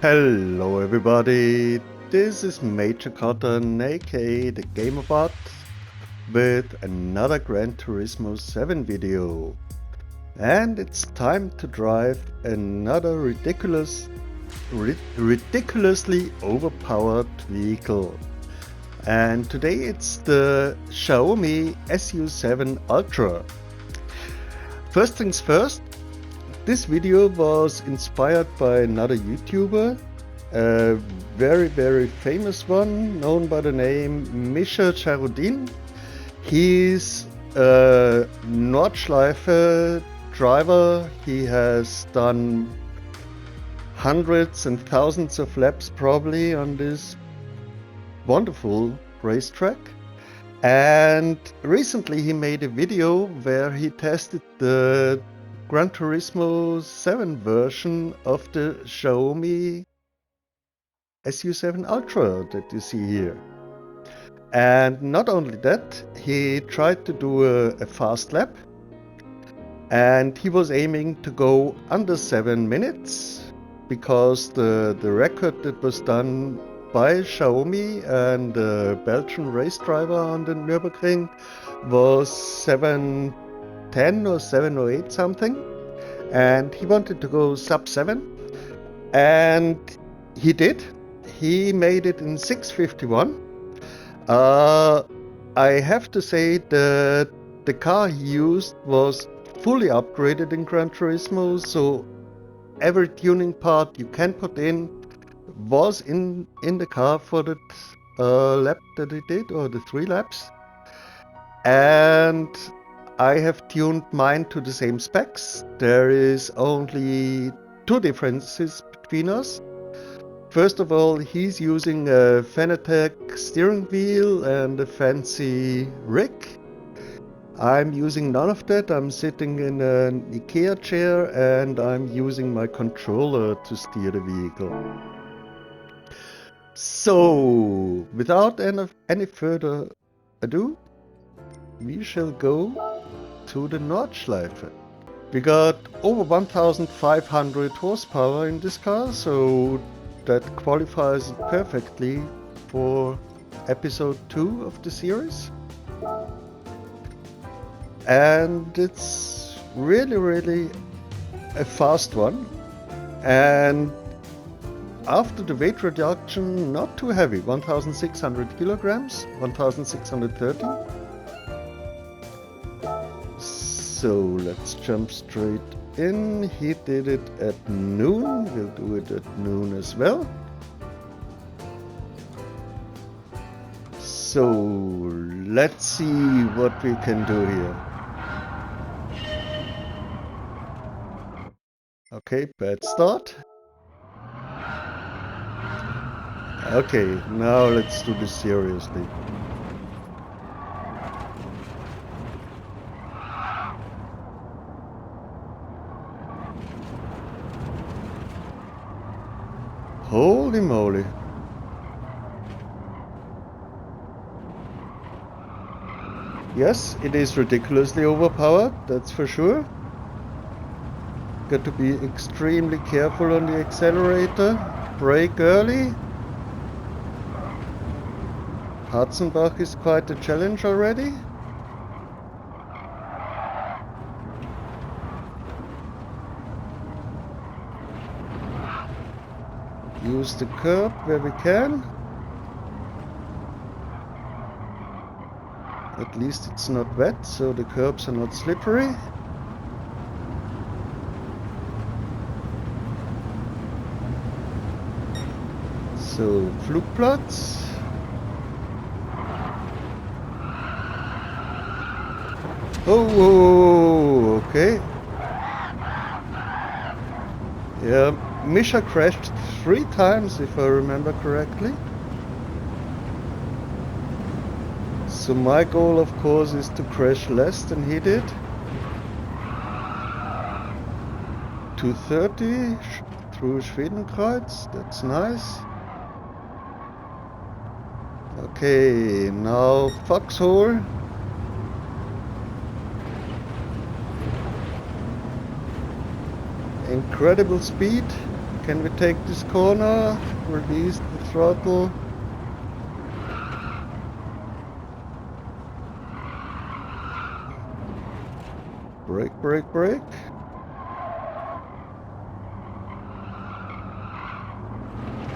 Hello everybody, this is Major Kottan, aka the Gamerbot, with another Gran Turismo 7 video. And it's time to drive another ridiculously overpowered vehicle. And today it's the Xiaomi SU7 Ultra. First things first, this video was inspired by another YouTuber, a very famous one, known by the name Misha Charoudin. He's a Nordschleife driver. He has done hundreds and thousands of laps probably on this wonderful racetrack. And recently he made a video where he tested the Gran Turismo 7 version of the Xiaomi SU7 Ultra that you see here. And not only that, he tried to do a fast lap, and he was aiming to go under 7 minutes because the record that was done by Xiaomi and the Belgian race driver on the Nürburgring was 7:10 or 7:08 something, and he wanted to go sub 7, and he did. He made it in 6:51. I have to say that the car he used was fully upgraded in Gran Turismo, so every tuning part you can put in was in the car for that lap that he did, or the 3 laps. And I have tuned mine to the same specs. There is only 2 differences between us. First of all, he's using a Fanatec steering wheel and a fancy rig. I'm using none of that. I'm sitting in an IKEA chair and I'm using my controller to steer the vehicle. So, without any further ado, we shall go to the Nordschleife. We got over 1500 horsepower in this car, so that qualifies it perfectly for episode 2 of the series. And it's really a fast one, and after the weight reduction, not too heavy, 1600 kilograms, 1630. So let's jump straight in. He did it at noon, we'll do it at noon as well. So let's see what we can do here. Okay, bad start. Okay, now let's do this seriously. Holy moly. Yes, it is ridiculously overpowered, that's for sure. Got to be extremely careful on the accelerator. Brake early. Harzenbach is quite a challenge already. Use the curb where we can. At least it's not wet, so the curbs are not slippery. So, Flugplatz. Oh, okay. Yeah, Misha crashed 3 times if I remember correctly. So my goal, of course, is to crash less than he did. 230 through Schwedenkreuz, that's nice. Okay, now Foxhole. Incredible speed. Can we take this corner? Release the throttle. Brake, brake, brake.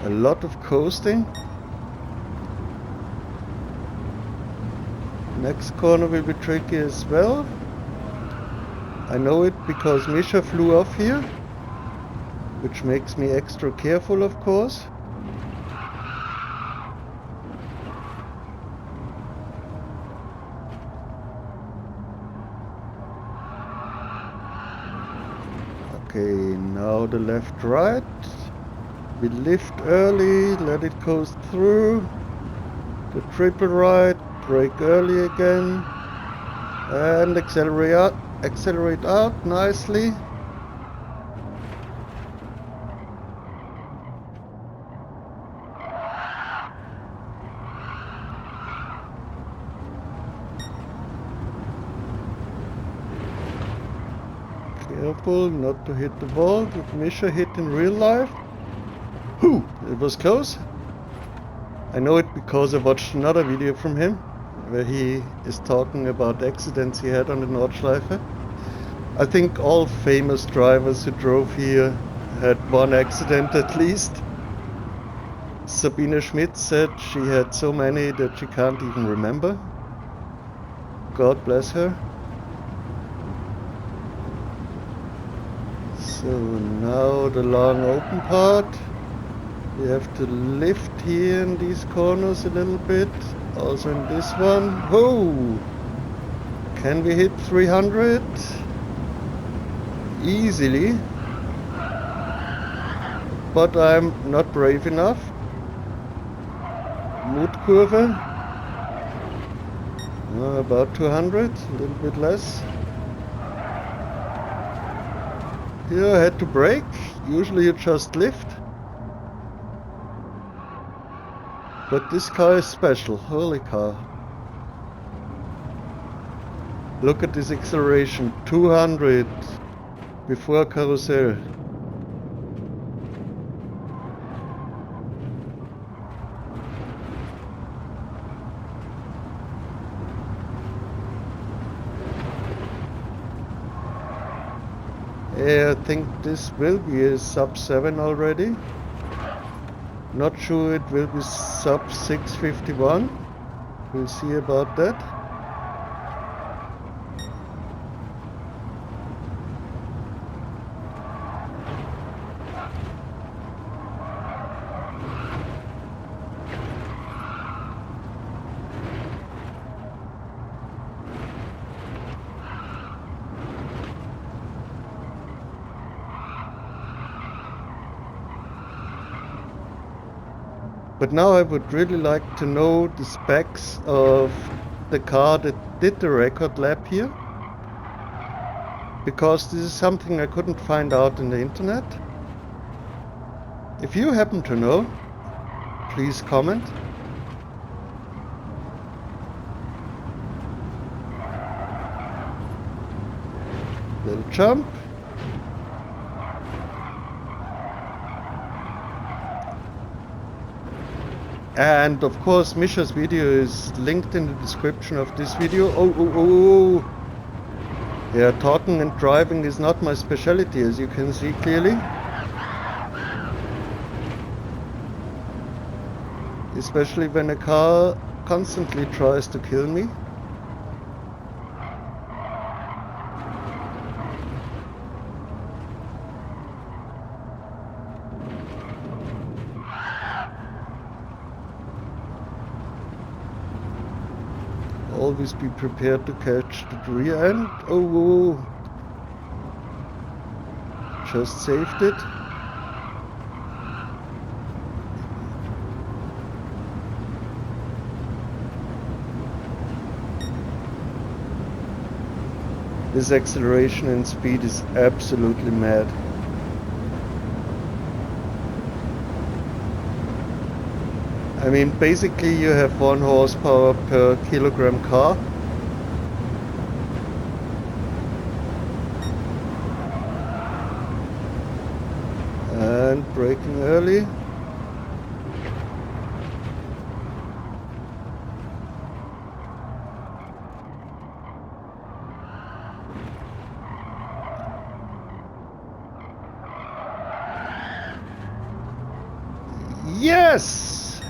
A lot of coasting. Next corner will be tricky as well. I know it because Misha flew off here, which makes me extra careful, of course. Okay, now the left right. We lift early, let it coast through. The triple right, brake early again. And accelerate out nicely. Careful not to hit the wall that Misha hit in real life. Whew, it was close. I know it because I watched another video from him where he is talking about accidents he had on the Nordschleife. I think all famous drivers who drove here had one accident at least. Sabine Schmidt said she had so many that she can't even remember. God bless her. So now the long open part. We have to lift here in these corners a little bit. Also in this one. Whoa! Can we hit 300? Easily. But I'm not brave enough. Mutkurve. About 200, a little bit less. Here I had to brake. Usually you just lift. But this car is special, holy cow. Look at this acceleration, 200 before carousel. Yeah, I think this will be a sub 7 already. Not sure it will be sub 651. We'll see about that. But now I would really like to know the specs of the car that did the record lap here. Because this is something I couldn't find out in the internet. If you happen to know, please comment. Little jump. And of course Misha's video is linked in the description of this video. Oh. Yeah, talking and driving is not my specialty, as you can see clearly. Especially when a car constantly tries to kill me. Always be prepared to catch the rear end. Oh. Just saved it. This acceleration and speed is absolutely mad. I mean, basically you have 1 horsepower per kilogram car. And braking early. Yes!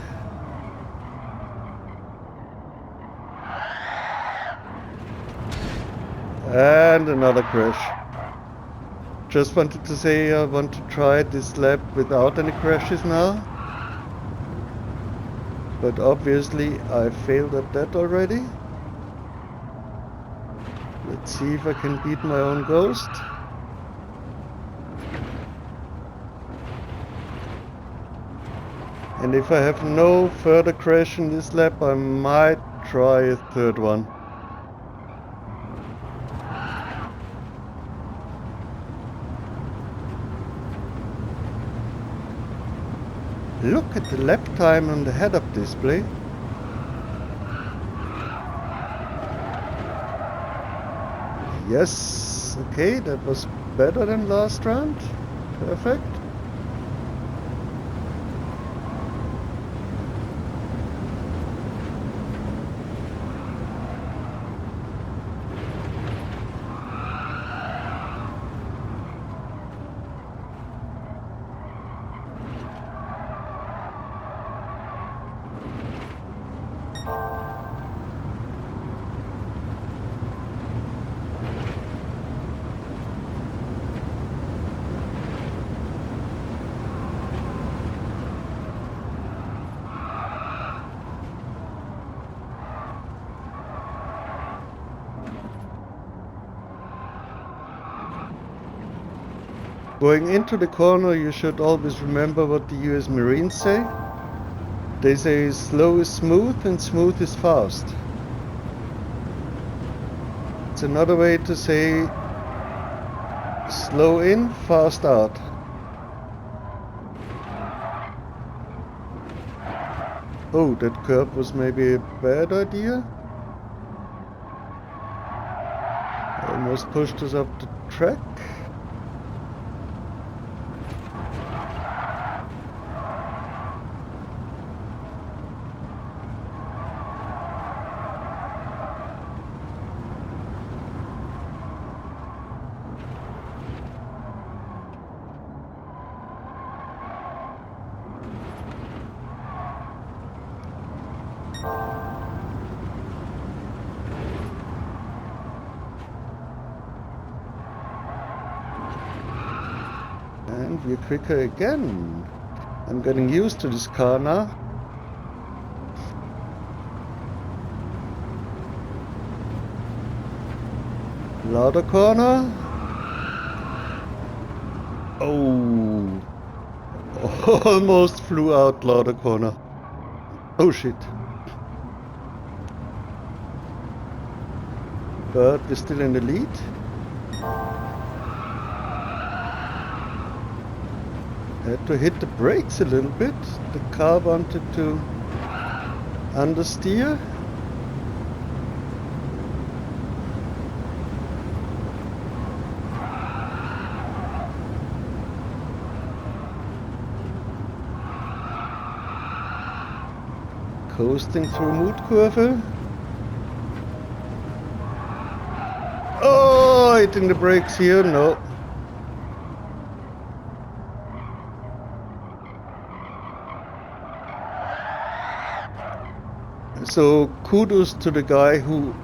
And another crash. Just wanted to say I want to try this lap without any crashes now. But obviously I failed at that already. Let's see if I can beat my own ghost. And if I have no further crash in this lap, I might try a third one. Look at the lap time on the head-up display. Yes, okay, that was better than last round. Perfect. Going into the corner, you should always remember what the US Marines say. They say slow is smooth and smooth is fast. It's another way to say slow in, fast out. Oh, that curb was maybe a bad idea. Almost pushed us up the track. And we're quicker again. I'm getting used to this car now. Louder corner. Oh, almost flew out louder corner. Oh shit. But we're still in the lead. Had to hit the brakes a little bit. The car wanted to understeer. Coasting through Mutkurve. Oh, hitting the brakes here, no. So kudos to the guy who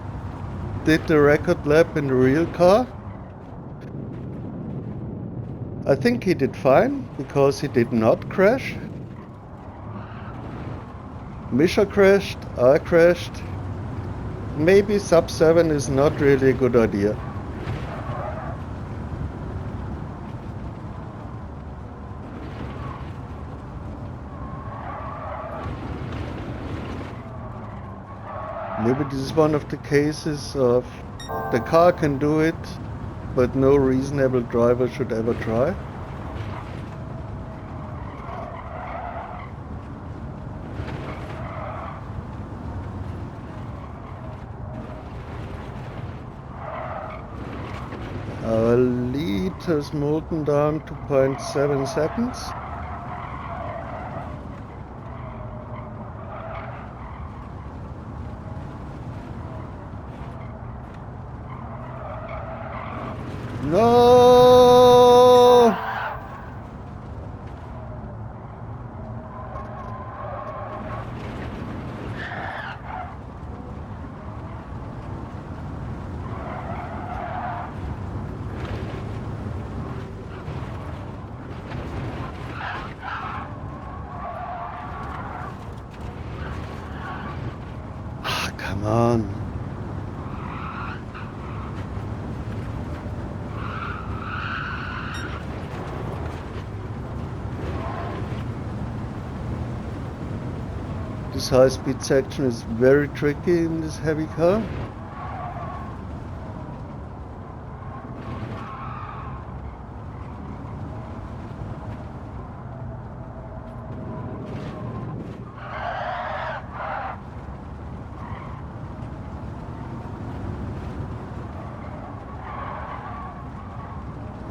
did the record lap in the real car. I think he did fine because he did not crash. Misha crashed, I crashed. Maybe sub 7 is not really a good idea. Maybe this is one of the cases of the car can do it, but no reasonable driver should ever try. Our lead has molten down to 0.7 seconds. No! Ah, come on. This high-speed section is very tricky in this heavy car.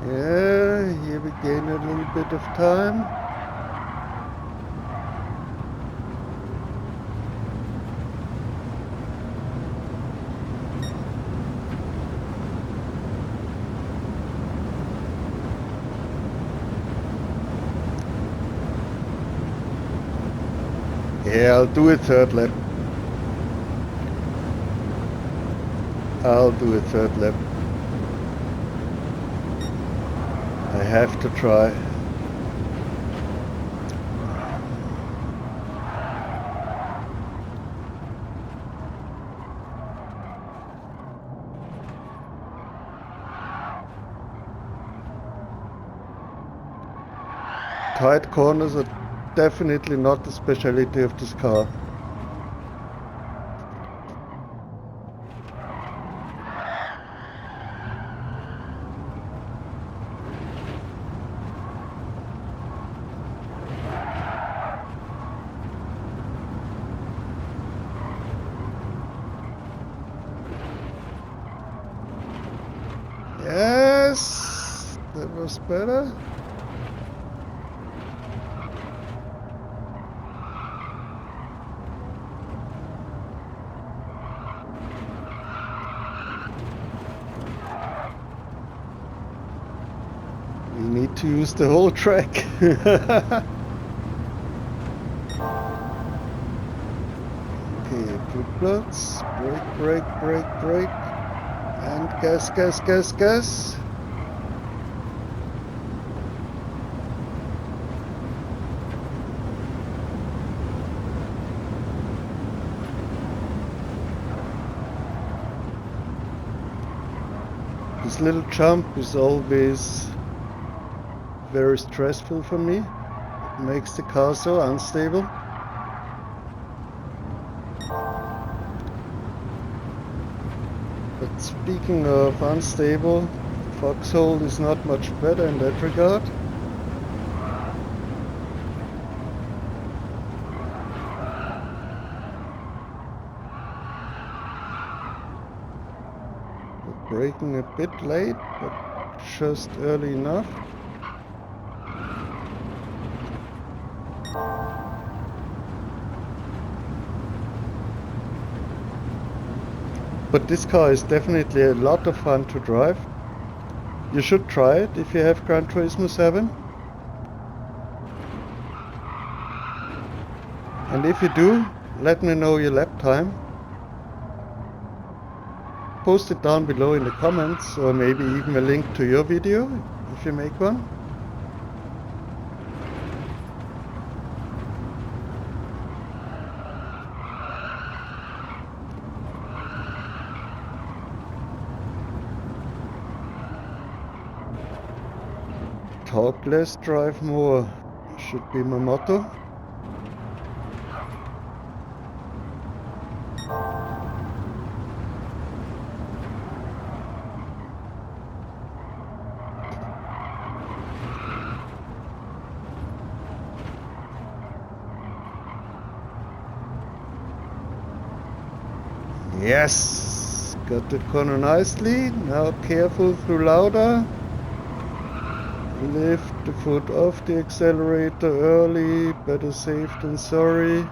Yeah, here we gain a little bit of time. Yeah, I'll do a third lap. I'll do a third lap. I have to try. Tight corners are definitely not the specialty of this car. Yes, that was better. We need to use the whole track. Okay, blue plots, brake, brake, brake, brake, and gas, gas, gas, gas. This little jump is always very stressful for me. It makes the car so unstable. But speaking of unstable, Foxhole is not much better in that regard. We're braking a bit late, but just early enough. But this car is definitely a lot of fun to drive. You should try it if you have Gran Turismo 7. And if you do, let me know your lap time. Post it down below in the comments, or maybe even a link to your video if you make one. Talk less, drive more, should be my motto. Yes, got the corner nicely. Now careful through Lauda. Lift the foot off the accelerator early, better safe than sorry.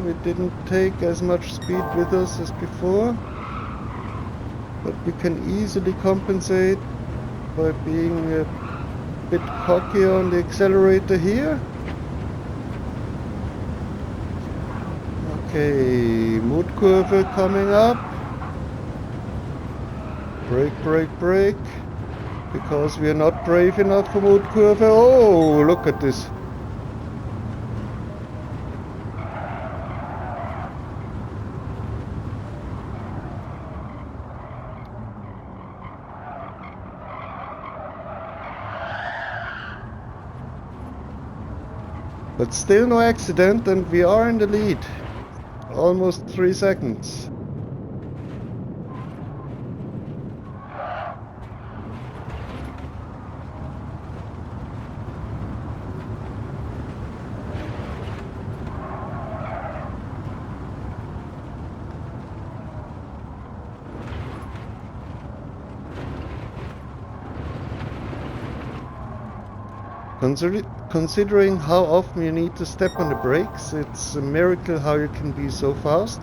We we didn't take as much speed with us as before, but we can easily compensate by being a bit cocky on the accelerator here. Okay, mood curve coming up. Brake, brake, brake. Because we are not brave enough for mood curve. Oh, look at this. But still no accident, and we are in the lead. Almost 3 seconds. Considering how often you need to step on the brakes, it's a miracle how you can be so fast.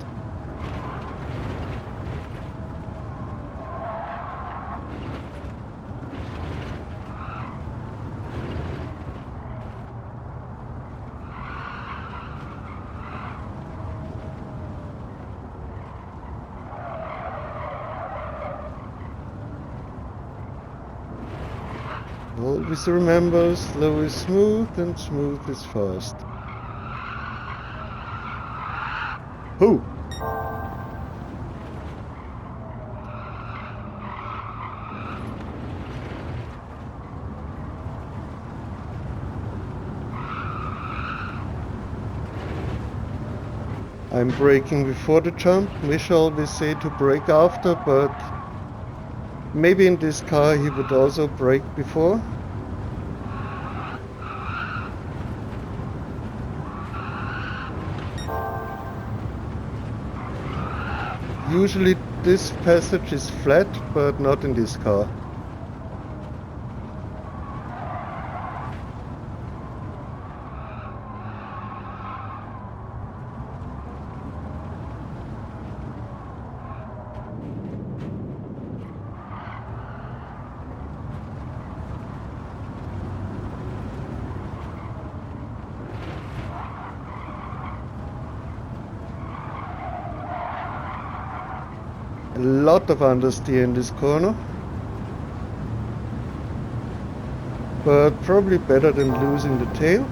Always remember, slow is smooth and smooth is fast. Who? I'm braking before the jump. Misha always say to brake after, but maybe in this car he would also brake before. Usually this passage is flat, but not in this car. A lot of understeer in this corner, but probably better than losing the tail.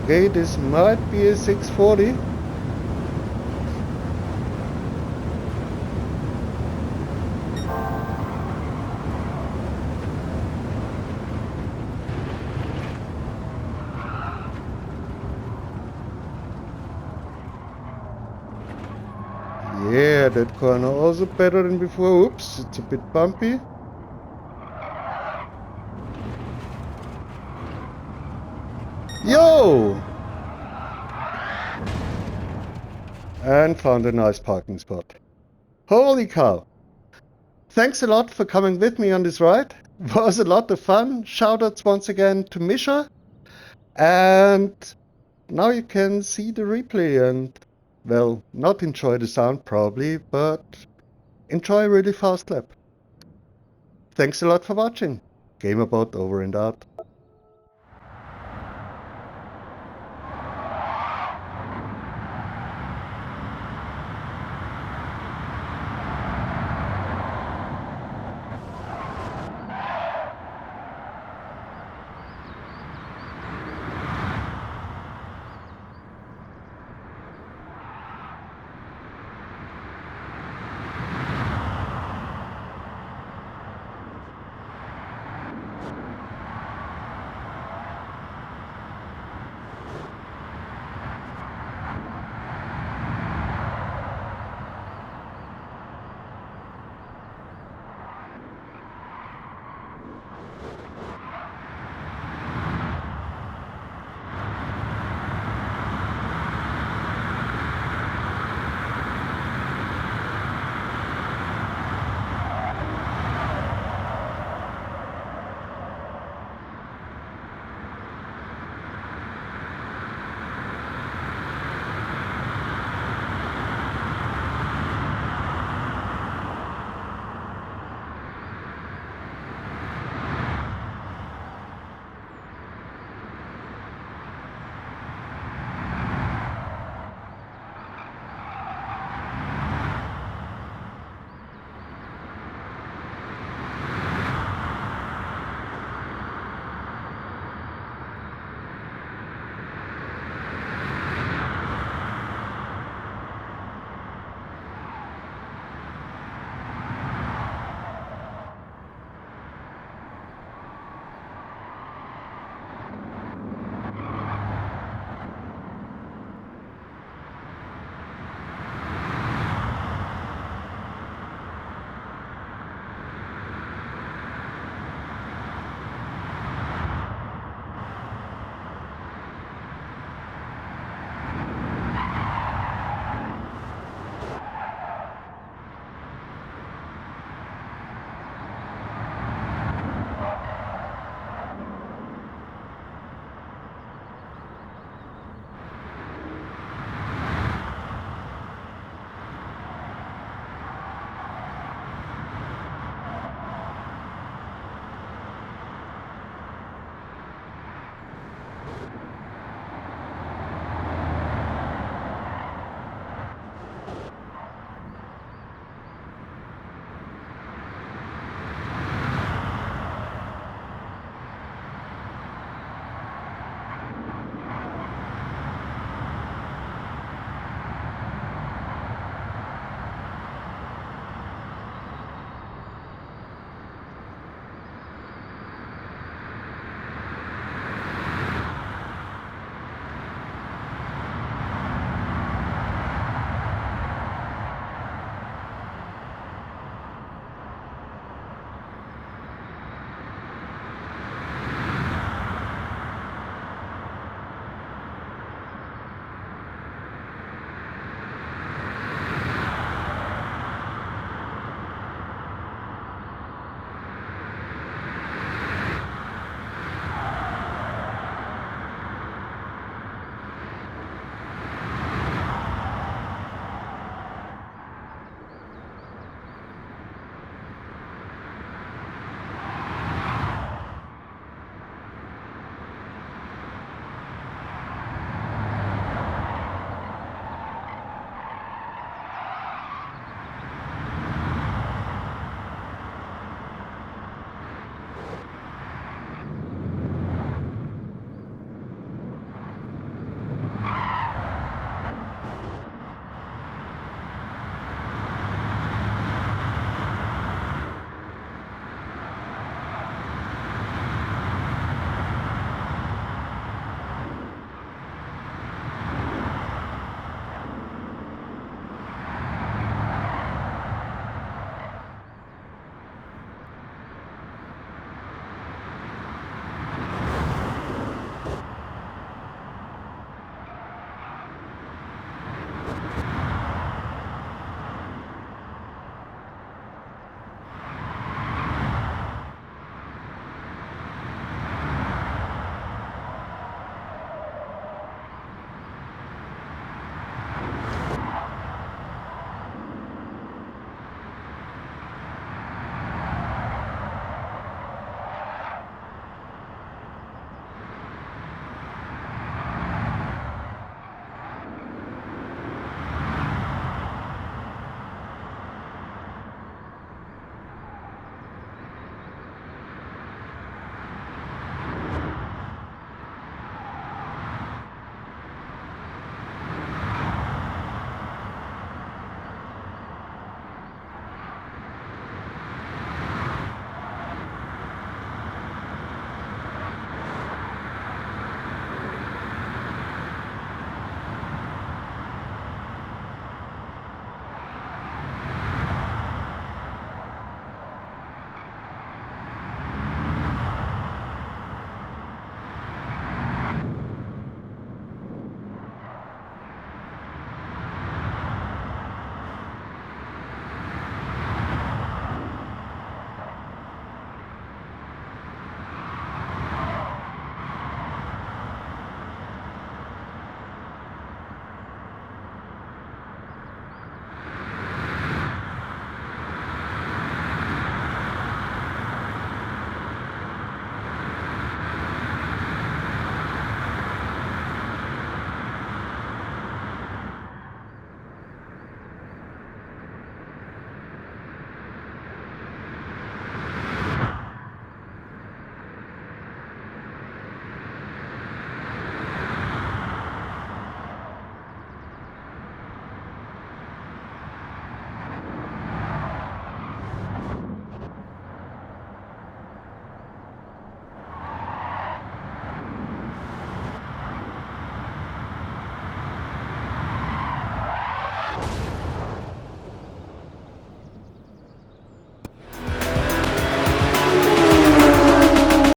Okay, this might be a 640. Yeah, that corner also better than before. Oops, it's a bit bumpy. Yo! And found a nice parking spot. Holy cow! Thanks a lot for coming with me on this ride. It was a lot of fun. Shoutouts once again to Misha. And now you can see the replay and, well, not enjoy the sound probably, but enjoy a really fast lap. Thanks a lot for watching. GamerBot over and out.